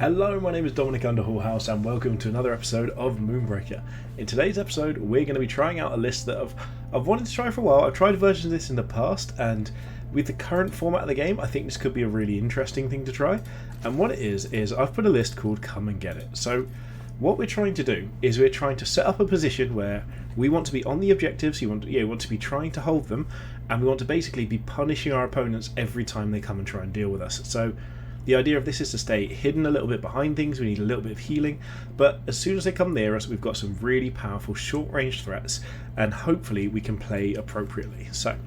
Hello, my name is Dominic Underhallhouse and welcome to another episode of Moonbreaker. In today's episode we're going to be trying out a list that I've wanted to try for a while. I've tried versions of this in the past, and with the current format of the game I think this could be a really interesting thing to try. And what it is I've put a list called Come and Get It. So what we're trying to do is we're trying to set up a position where we want to be on the objectives, we want to be trying to hold them, and we want to basically be punishing our opponents every time they come and try and deal with us. So the idea of this is to stay hidden a little bit behind things. We need a little bit of healing, but as soon as they come near us, we've got some really powerful short-range threats, and hopefully we can play appropriately. So,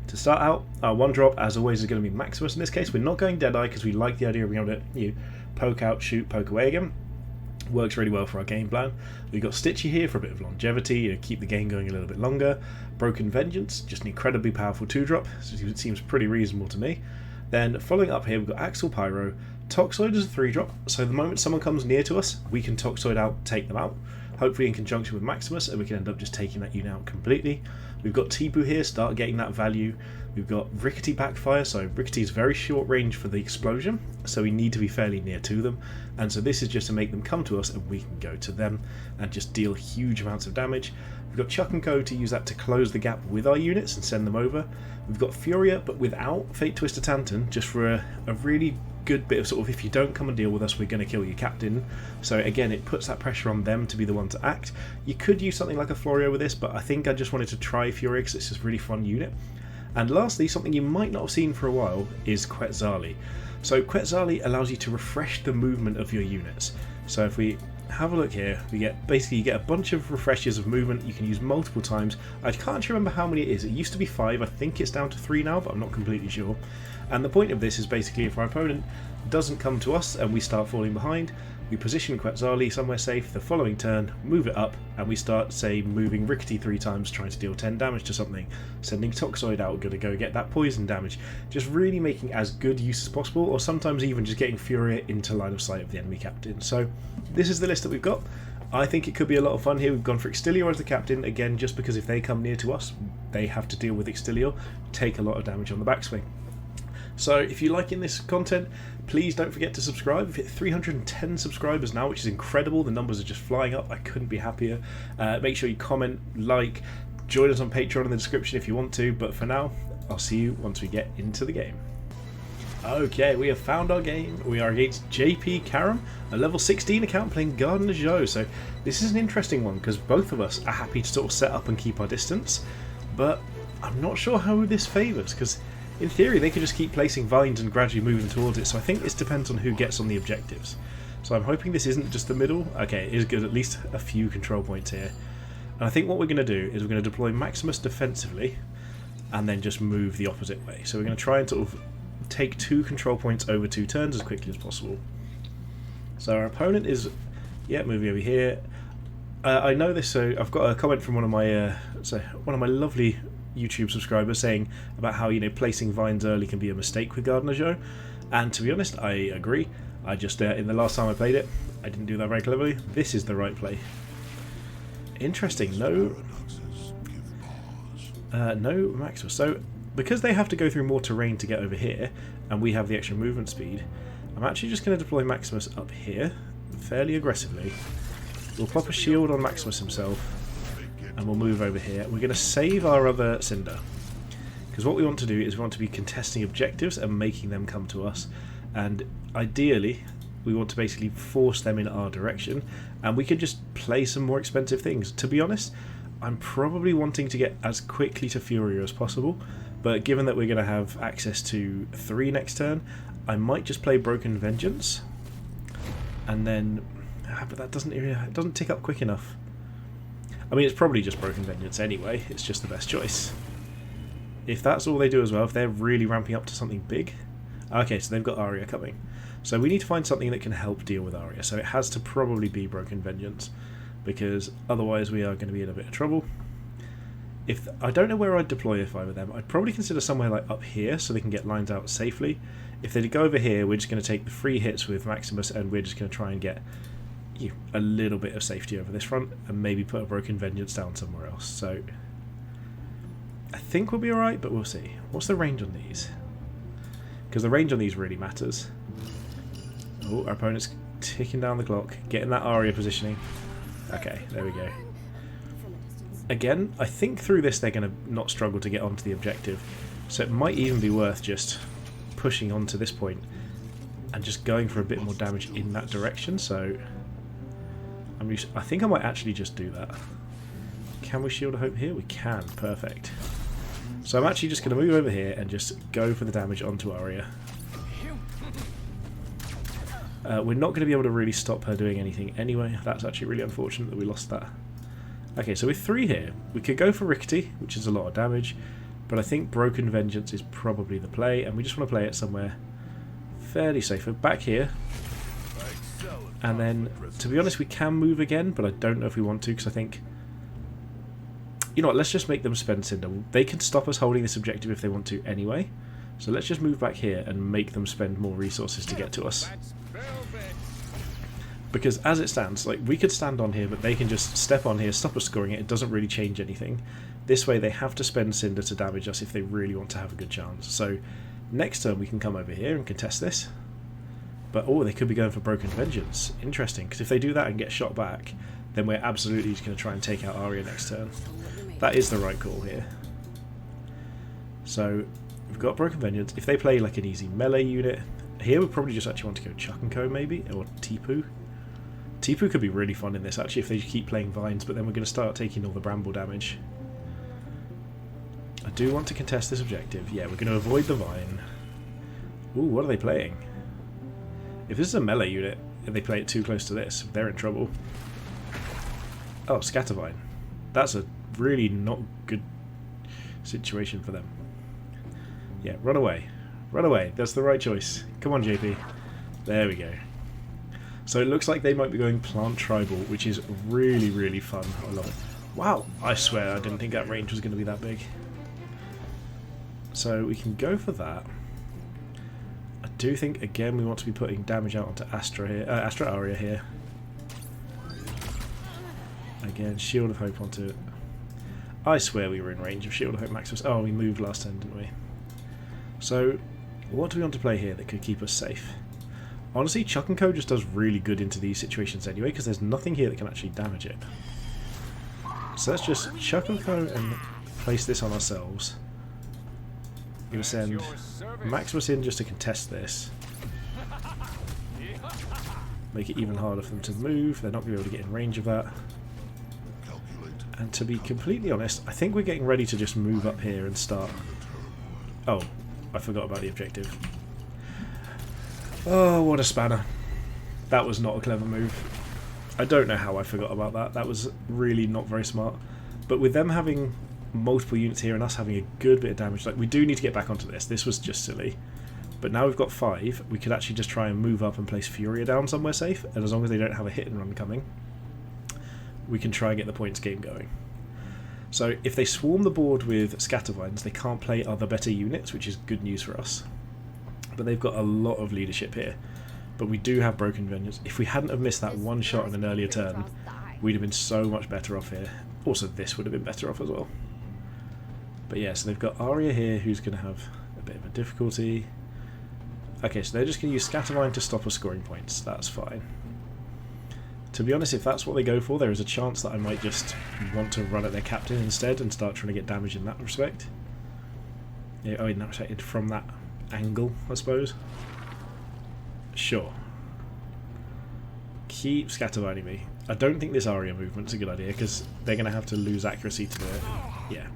to start out, our one drop, as always, is going to be Maximus. In this case, we're not going Deadeye because we like the idea of being able to poke out, shoot, poke away again. Works really well for our game plan. We've got Stitchy here for a bit of longevity, keep the game going a little bit longer. Broken Vengeance, just an incredibly powerful 2-drop, so it seems pretty reasonable to me. Then following up here we've got Axle Pyro. Toxoid is a 3-drop, so the moment someone comes near to us we can Toxoid out, take them out, hopefully in conjunction with Maximus, and we can end up just taking that unit out completely. We've got Tipu here, start getting that value. We've got Rickety Backfire, so Rickety is very short range for the explosion, so we need to be fairly near to them, and so this is just to make them come to us and we can go to them and just deal huge amounts of damage. We've got Chuck and Co to use that to close the gap with our units and send them over. We've got Furia, but without Fate Twister Tantan, just for a really good bit of sort of, if you don't come and deal with us, we're going to kill your captain. So again, it puts that pressure on them to be the one to act. You could use something like a Florio with this, but I think I just wanted to try Furia because it's just a really fun unit. And lastly, something you might not have seen for a while is Quetzali. So Quetzali allows you to refresh the movement of your units. So if we have a look here, we get you get a bunch of refreshes of movement you can use multiple times. I can't remember how many it is. It used to be 5, I think it's down to 3 now, but I'm not completely sure. And the point of this is basically if our opponent doesn't come to us and we start falling behind, we position Quetzali somewhere safe, the following turn, move it up, and we start, say, moving Rickety 3 times, trying to deal 10 damage to something, sending Toxoid out, gonna go get that poison damage, just really making as good use as possible, or sometimes even just getting Furia into line of sight of the enemy captain. So this is the list that we've got. I think it could be a lot of fun here. We've gone for Extilior as the captain, again, just because if they come near to us, they have to deal with Extilior, take a lot of damage on the backswing. So if you're liking this content, please don't forget to subscribe. We've hit 310 subscribers now, which is incredible. The numbers are just flying up. I couldn't be happier. Make sure you comment, like, join us on Patreon in the description if you want to. But for now, I'll see you once we get into the game. Okay, we have found our game. We are against JP Karam, a level 16 account playing Gardener Joe. So this is an interesting one because both of us are happy to sort of set up and keep our distance. But I'm not sure how this favours because in theory, they could just keep placing vines and gradually moving towards it, so I think this depends on who gets on the objectives. So I'm hoping this isn't just the middle. Okay, it is good, at least a few control points here. And I think what we're going to do is we're going to deploy Maximus defensively and then just move the opposite way. So we're going to try and sort of take 2 control points over 2 turns as quickly as possible. So our opponent is, moving over here. I know this, so I've got a comment from one of my lovely YouTube subscribers saying about how placing vines early can be a mistake with Gardener Joe, and to be honest I agree. I just in the last time I played it I didn't do that very cleverly. This is the right play. Interesting. No Maximus. So because they have to go through more terrain to get over here and we have the extra movement speed, I'm actually just going to deploy Maximus up here fairly aggressively. We'll pop a shield on Maximus himself and we'll move over here. We're going to save our other Cinder, because what we want to do is we want to be contesting objectives and making them come to us, and ideally we want to basically force them in our direction, and we can just play some more expensive things. To be honest, I'm probably wanting to get as quickly to Furia as possible, but given that we're going to have access to 3 next turn, I might just play Broken Vengeance, and then but that doesn't tick up quick enough. I mean, it's probably just Broken Vengeance anyway, it's just the best choice. If that's all they do as well, if they're really ramping up to something big. Okay, so they've got Arya coming. So we need to find something that can help deal with Arya, so it has to probably be Broken Vengeance, because otherwise we are going to be in a bit of trouble. I don't know where I'd deploy if I were them. I'd probably consider somewhere like up here so they can get lines out safely. If they go over here, we're just going to take the 3 hits with Maximus and we're just going to try and get a little bit of safety over this front and maybe put a Broken Vengeance down somewhere else. So I think we'll be alright, but we'll see. What's the range on these? Because the range on these really matters. Oh, our opponent's ticking down the clock, getting that Aria positioning. Okay, there we go. Again, I think through this they're going to not struggle to get onto the objective, so it might even be worth just pushing on to this point and just going for a bit more damage in that direction. So I think I might actually just do that. Can we Shield of Hope here? We can, perfect. So I'm actually just going to move over here and just go for the damage onto Aria. We're not going to be able to really stop her doing anything anyway. That's actually really unfortunate that we lost that. Okay, so with 3 here, we could go for Rickety, which is a lot of damage, but I think Broken Vengeance is probably the play, and we just want to play it somewhere fairly safe. We're back here, and then, to be honest, we can move again, but I don't know if we want to, because I think, you know what, let's just make them spend Cinder. They can stop us holding this objective if they want to anyway, so let's just move back here and make them spend more resources to get to us. Because as it stands, like, we could stand on here, but they can just step on here, stop us scoring it. It doesn't really change anything. This way they have to spend Cinder to damage us if they really want to have a good chance. So next turn we can come over here and contest this. But oh, they could be going for Broken Vengeance. Interesting, because if they do that and get shot back, then we're absolutely just going to try and take out Aria next turn. That is the right call here. So we've got Broken Vengeance. If they play like an easy melee unit, here we probably just actually want to go Chuck and Co maybe, or Tipu. Tipu could be really fun in this actually if they keep playing Vines, but then we're going to start taking all the Bramble damage. I do want to contest this objective. Yeah, we're going to avoid the Vine. Ooh, what are they playing? If this is a melee unit and they play it too close to this, they're in trouble. Oh, Scattervine. That's a really not good situation for them. Yeah, run away. Run away. That's the right choice. Come on, JP. There we go. So it looks like they might be going Plant Tribal, which is really, really fun. I love it. Wow, I swear I didn't think that range was going to be that big. So we can go for that. I do think, again, we want to be putting damage out onto Astra here, Astra Aria here. Again, Shield of Hope onto it. I swear we were in range of Shield of Hope Maximus. Oh, we moved last turn, didn't we? So, what do we want to play here that could keep us safe? Honestly, Chuck and Co just does really good into these situations anyway, because there's nothing here that can actually damage it. So let's just Chuck and Co and place this on ourselves. I'm going to send Maximus in just to contest this. Make it even harder for them to move. They're not going to be able to get in range of that. And to be completely honest, I think we're getting ready to just move up here and start... Oh, I forgot about the objective. Oh, what a spanner. That was not a clever move. I don't know how I forgot about that. That was really not very smart. But with them having multiple units here and us having a good bit of damage, like, we do need to get back onto this. This was just silly. But now we've got 5, we could actually just try and move up and place Furia down somewhere safe, and as long as they don't have a hit and run coming, we can try and get the points game going. So if they swarm the board with Scattervines, they can't play other better units, which is good news for us. But they've got a lot of leadership here. But we do have Broken Vengeance. If we hadn't have missed that one shot in an earlier turn, we'd have been so much better off here. Also, this would have been better off as well. But yeah, so they've got Aria here, who's going to have a bit of a difficulty. Okay, so they're just going to use Scattervine to stop us scoring points. That's fine. To be honest, if that's what they go for, there is a chance that I might just want to run at their captain instead and start trying to get damage in that respect. Yeah, oh, in that respect, from that angle, I suppose. Sure. Keep Scattervining me. I don't think this Aria movement's a good idea, because they're going to have to lose accuracy to do it. Yeah.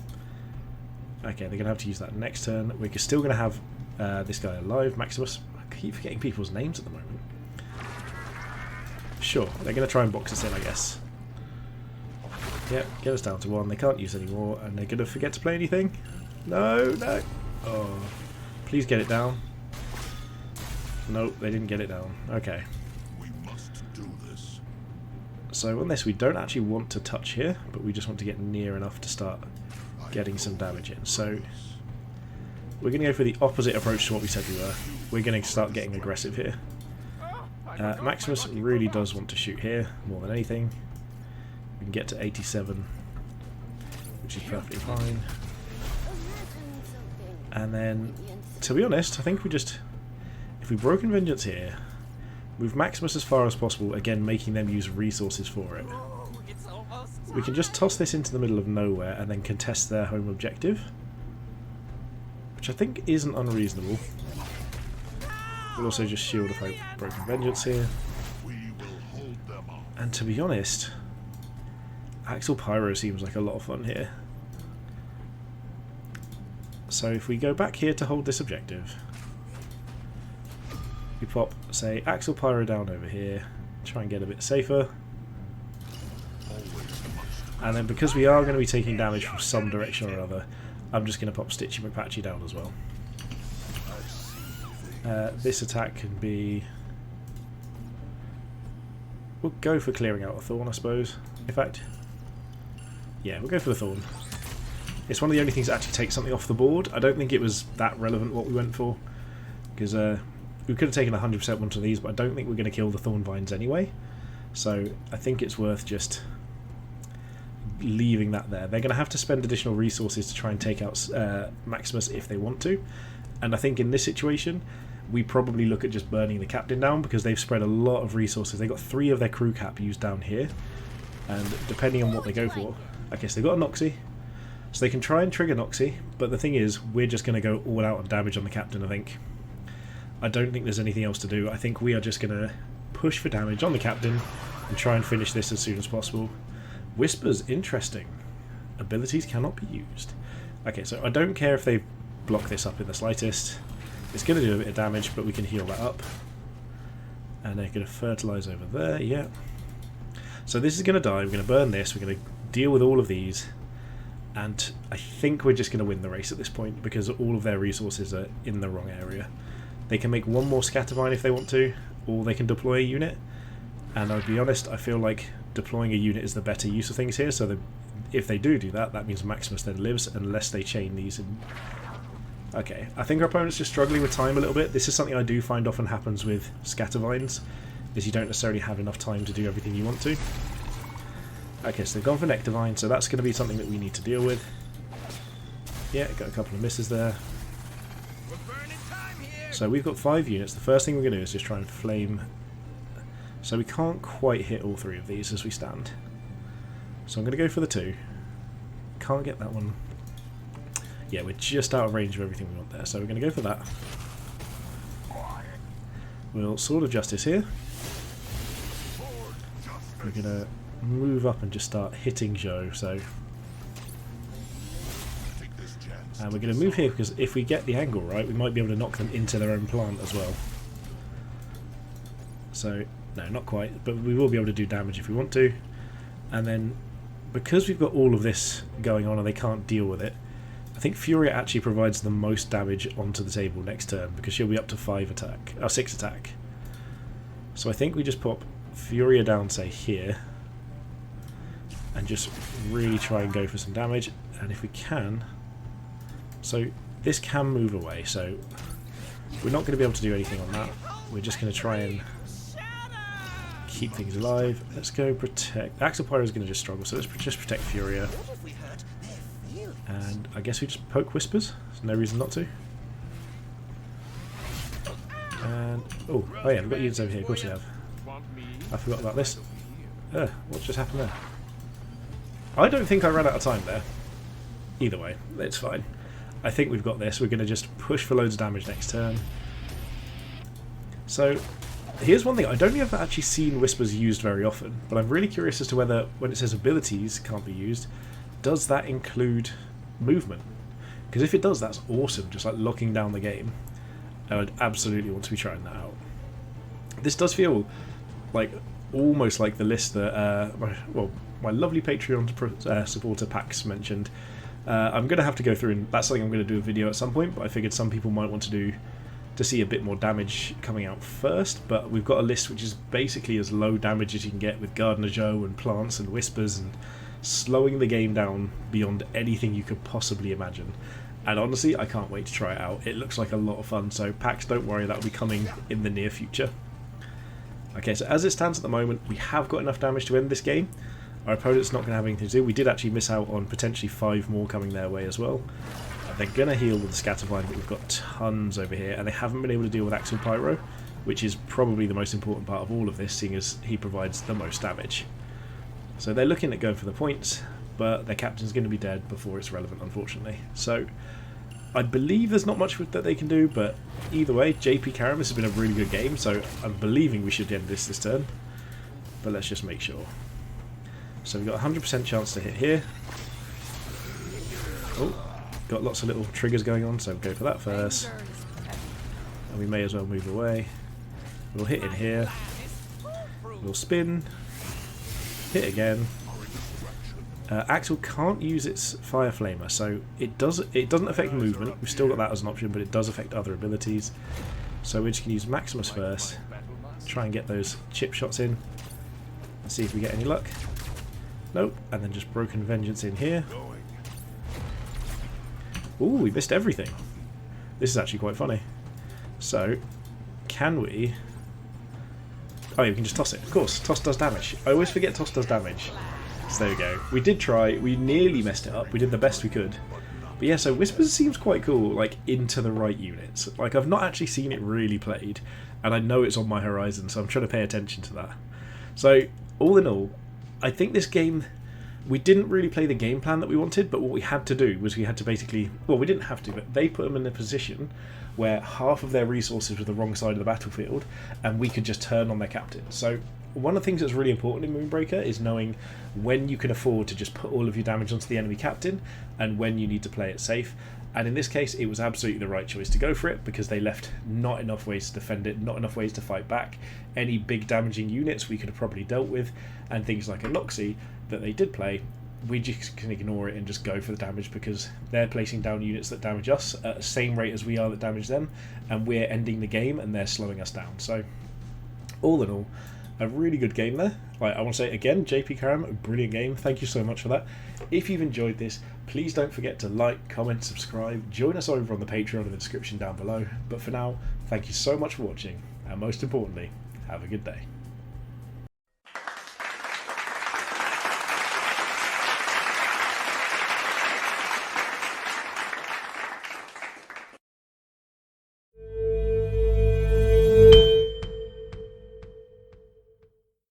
Okay, they're going to have to use that next turn. We're still going to have this guy alive, Maximus. I keep forgetting people's names at the moment. Sure, they're going to try and box us in, I guess. Yep, get us down to 1. They can't use any more, and they're going to forget to play anything. No, no. Oh, please get it down. Nope, they didn't get it down. Okay. We must do this. So on this, we don't actually want to touch here, but we just want to get near enough to start getting some damage in. So we're going to go for the opposite approach to what we said we were. We're going to start getting aggressive here. Maximus really does want to shoot here more than anything. We can get to 87, which is perfectly fine. And then, to be honest, I think we just... If we Broken Vengeance here, Move Maximus as far as possible, again making them use resources for it. We can just toss this into the middle of nowhere and then contest their home objective, which I think isn't unreasonable. We'll also just Shield of Hope, Broken Vengeance here. And to be honest, Axel Pyro seems like a lot of fun here. So if we go back here to hold this objective, we pop, say, Axel Pyro down over here, try and get a bit safer. And then because we are going to be taking damage from some direction or other, I'm just going to pop Stitchy McPatchy down as well. This attack can be... We'll go for clearing out a Thorn, I suppose. In fact, yeah, we'll go for the Thorn. It's one of the only things that actually takes something off the board. I don't think it was that relevant what we went for, because we could have taken 100% one of these, but I don't think we're going to kill the Thorn Vines anyway. So I think it's worth just leaving that there. They're going to have to spend additional resources to try and take out Maximus if they want to. And I think in this situation, we probably look at just burning the captain down, because they've spread a lot of resources. They've got 3 of their crew cap used down here, and depending on what they go for, I guess they've got a Noxie, so they can try and trigger Noxie, but the thing is, we're just going to go all out on damage on the captain, I think. I don't think there's anything else to do. I think we are just going to push for damage on the captain and try and finish this as soon as possible. Whispers, interesting. Abilities cannot be used. Okay, so I don't care if they block this up in the slightest. It's going to do a bit of damage, but we can heal that up. And they're going to fertilise over there, yeah. So this is going to die, we're going to burn this, we're going to deal with all of these. And I think we're just going to win the race at this point, because all of their resources are in the wrong area. They can make one more Scattervine if they want to, or they can deploy a unit. And I'll be honest, I feel like deploying a unit is the better use of things here, so that if they do that, that means Maximus then lives, unless they chain these in. Okay, I think our opponent's just struggling with time a little bit. This is something I do find often happens with Scattervines, is you don't necessarily have enough time to do everything you want to. Okay, so they've gone for Nectarvine, so that's going to be something that we need to deal with. Yeah, got a couple of misses there. So we've got 5 units. The first thing we're going to do is just try and flame. So we can't quite hit all 3 of these as we stand. So I'm going to go for the 2. Can't get that one. Yeah, we're just out of range of everything we want there, so we're going to go for that. We'll Sword of Justice here. We're going to move up and just start hitting Joe, so... And we're going to move here, because if we get the angle right, we might be able to knock them into their own plant as well. So, no, not quite, but we will be able to do damage if we want to. And then, because we've got all of this going on and they can't deal with it, I think Furia actually provides the most damage onto the table next turn, because she'll be up to 6 attack. So I think we just pop Furia down, say, here, and just really try and go for some damage. And if we can... So this can move away, so we're not going to be able to do anything on that. We're just going to try and keep things alive. Let's go protect... Axel Pyro is going to just struggle, so let's just protect Furia. And I guess we just poke Whispers. There's no reason not to. And... Oh yeah, we've got units over here, of course we have. I forgot about this. What just happened there? I don't think I ran out of time there. Either way, it's fine. I think we've got this. We're going to just push for loads of damage next turn. So, here's one thing. I don't think I've actually seen Whispers used very often, but I'm really curious as to whether, when it says abilities can't be used, does that include movement? Because if it does, that's awesome, just like locking down the game. I would absolutely want to be trying that out. This does feel like almost like the list that my lovely Patreon supporter Pax mentioned. I'm going to have to go through, and that's something I'm going to do a video at some point, but I figured some people might want to see a bit more damage coming out first. But we've got a list which is basically as low damage as you can get with Gardener Joe and Plants and Whispers, and slowing the game down beyond anything you could possibly imagine. And honestly, I can't wait to try it out. It looks like a lot of fun, so Pax, don't worry, that will be coming in the near future. Okay, so as it stands at the moment, we have got enough damage to end this game. Our opponent's not going to have anything to do. We did actually miss out on potentially 5 more coming their way as well. They're going to heal with the Scattervine, but we've got tons over here, and they haven't been able to deal with Axel Pyro. which is probably the most important part of all of this, seeing as he provides the most damage. So they're looking at going for the points, but their captain's going to be dead before it's relevant, unfortunately. So I believe there's not much that they can do, but either way, JP Karam, this has been a really good game, so I'm believing we should end this turn. But let's just make sure. So we've got a 100% chance to hit here. Oh, got lots of little triggers going on, so we'll go for that first. And we may as well move away. We'll hit in here. We'll spin. Hit again. Axel can't use its Fire Flamer, so it doesn't affect movement. We've still got that as an option, but it does affect other abilities. So we're just going to use Maximus first. Try and get those chip shots in. And see if we get any luck. Nope. And then just Broken Vengeance in here. Ooh, we missed everything. This is actually quite funny. So, can we... Oh yeah, we can just toss it. Of course, toss does damage. I always forget toss does damage. So there we go. We did try. We nearly messed it up. We did the best we could. But yeah, so Whispers seems quite cool, like, into the right units. Like, I've not actually seen it really played, and I know it's on my horizon, so I'm trying to pay attention to that. So, all in all, I think this game... We didn't really play the game plan that we wanted, but what we had to do was we had to basically... Well, we didn't have to, but they put them in a position where half of their resources were the wrong side of the battlefield, and we could just turn on their captain. So one of the things that's really important in Moonbreaker is knowing when you can afford to just put all of your damage onto the enemy captain, and when you need to play it safe. And in this case, it was absolutely the right choice to go for it, because they left not enough ways to defend it, not enough ways to fight back. Any big damaging units we could have probably dealt with, and things like a Noxie that they did play, we just can ignore it and just go for the damage, because they're placing down units that damage us at the same rate as we are that damage them, and we're ending the game and they're slowing us down. So all in all, a really good game there. Like, I want to say again, JP Karam, a brilliant game. Thank you so much for that. If you've enjoyed this, please don't forget to like, comment, subscribe. Join us over on the Patreon in the description down below. But for now, thank you so much for watching, and most importantly, have a good day.